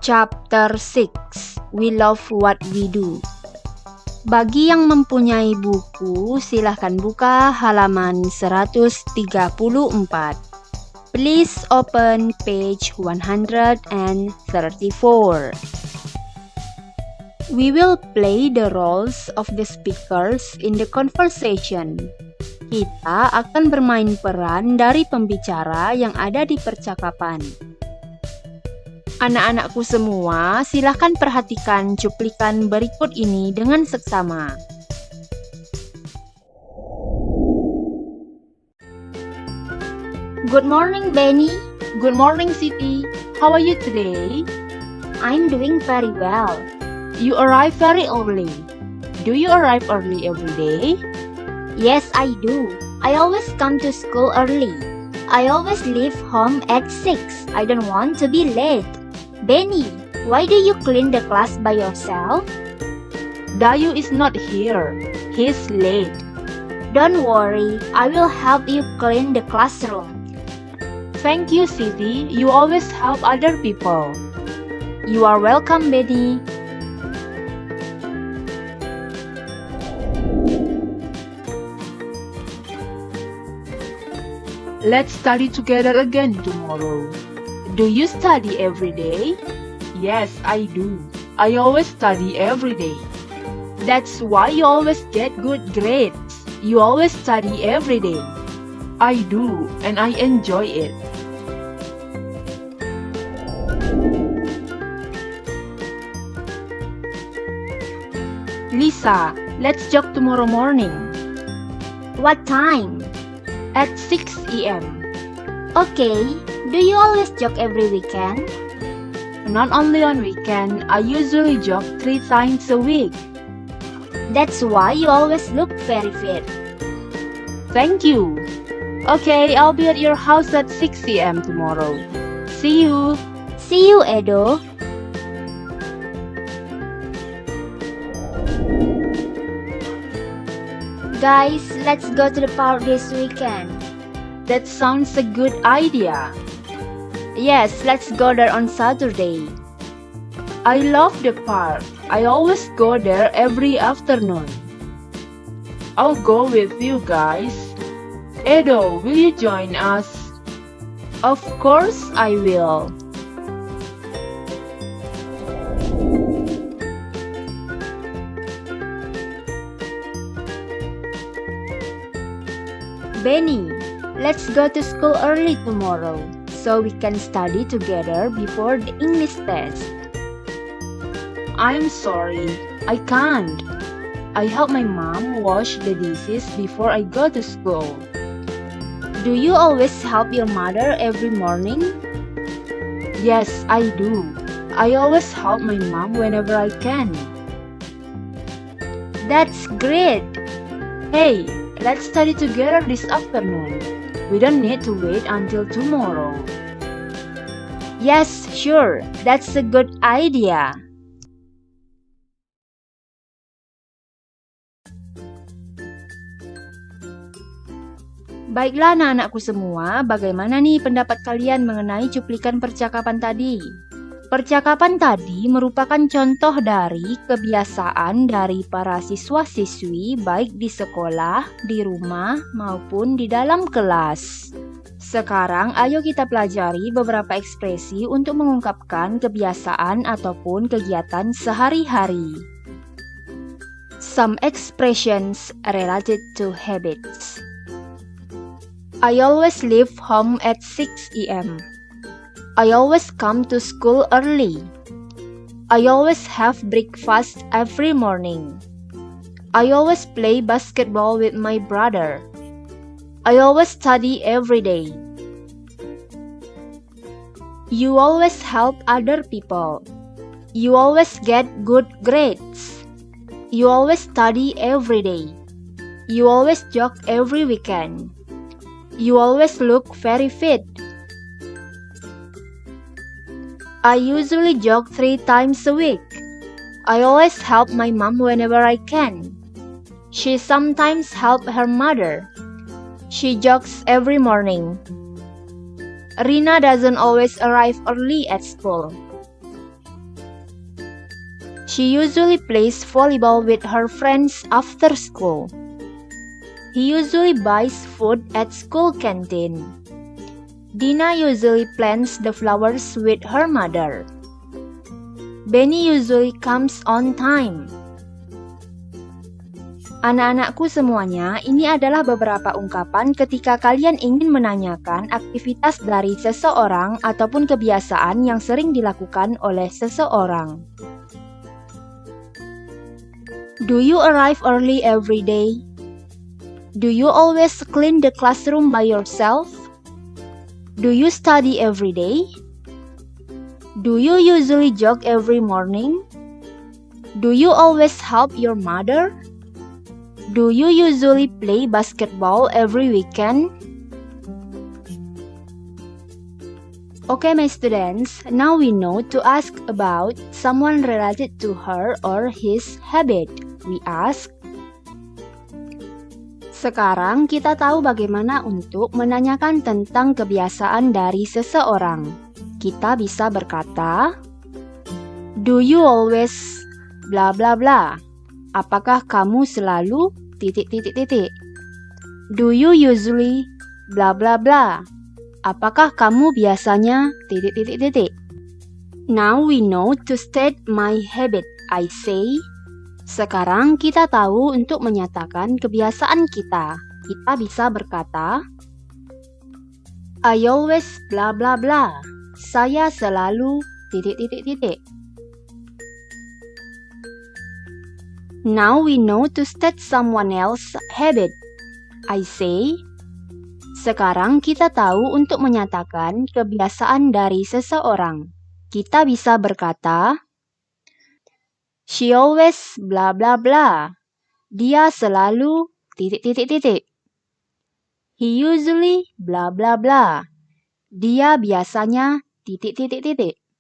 Chapter 6. We Love What We Do. Bagi yang mempunyai buku, silahkan buka halaman 134. Please open page 134. We will play the roles of the speakers in the conversation. Kita akan bermain peran dari pembicara yang ada di percakapan. Anak-anakku semua, silahkan perhatikan cuplikan berikut ini dengan seksama. Good morning, Benny. Good morning, Siti. How are you today? I'm doing very well. You arrive very early. Do you arrive early every day? Yes, I do. I always come to school early. I always leave home at 6. I don't want to be late. Benny, why do you clean the class by yourself? Dayu is not here. He's late. Don't worry, I will help you clean the classroom. Thank you, Siti. You always help other people. You are welcome, Benny. Let's study together again tomorrow. Do you study every day? Yes, I do. I always study every day. That's why you always get good grades. You always study every day. I do, and I enjoy it. Lisa, let's jog tomorrow morning. What time? At 6 a.m. Okay. Do you always jog every weekend? Not only on weekend, I usually jog 3 times a week. That's why you always look very fit. Thank you. Okay, I'll be at your house at 6 a.m. tomorrow. See you. See you, Edo. Guys, let's go to the park this weekend. That sounds a good idea. Yes, let's go there on Saturday. I love the park. I always go there every afternoon. I'll go with you guys. Edo, will you join us? Of course I will. Benny, let's go to school early tomorrow, so we can study together before the English test. I'm sorry, I can't. I help my mom wash the dishes before I go to school. Do you always help your mother every morning? Yes, I do. I always help my mom whenever I can. That's great. Hey, let's study together this afternoon. We don't need to wait until tomorrow. Yes, sure. That's a good idea. Baiklah anak-anakku semua, bagaimana nih pendapat kalian mengenai cuplikan percakapan tadi? Percakapan tadi merupakan contoh dari kebiasaan dari para siswa-siswi baik di sekolah, di rumah, maupun di dalam kelas. Sekarang ayo kita pelajari beberapa ekspresi untuk mengungkapkan kebiasaan ataupun kegiatan sehari-hari. Some expressions related to habits. I always leave home at 6 a.m. I always come to school early. I always have breakfast every morning. I always play basketball with my brother. I always study every day. You always help other people. You always get good grades. You always study every day. You always jog every weekend. You always look very fit. I usually jog 3 times a week. I always help my mom whenever I can. She sometimes helps her mother. She jogs every morning. Rina doesn't always arrive early at school. She usually plays volleyball with her friends after school. He usually buys food at school canteen. Dina usually plants the flowers with her mother. Benny usually comes on time. Anak-anakku semuanya, ini adalah beberapa ungkapan ketika kalian ingin menanyakan aktivitas dari seseorang ataupun kebiasaan yang sering dilakukan oleh seseorang. Do you arrive early every day? Do you always clean the classroom by yourself? Do you study every day? Do you usually jog every morning? Do you always help your mother? Do you usually play basketball every weekend? Okay, my students, now we know to ask about someone related to her or his habit. We ask. Sekarang kita tahu bagaimana untuk menanyakan tentang kebiasaan dari seseorang. Kita bisa berkata, do you always bla bla bla? Apakah kamu selalu ... Do you usually bla bla bla? Apakah kamu biasanya ... Now we know to state my habit. I say. Sekarang kita tahu untuk menyatakan kebiasaan kita. Kita bisa berkata, I always bla bla bla. Saya selalu ... Now we know to state someone else's habit. I say. Sekarang kita tahu untuk menyatakan kebiasaan dari seseorang. Kita bisa berkata, she always bla bla bla. Dia selalu ... He usually bla bla bla. Dia biasanya ...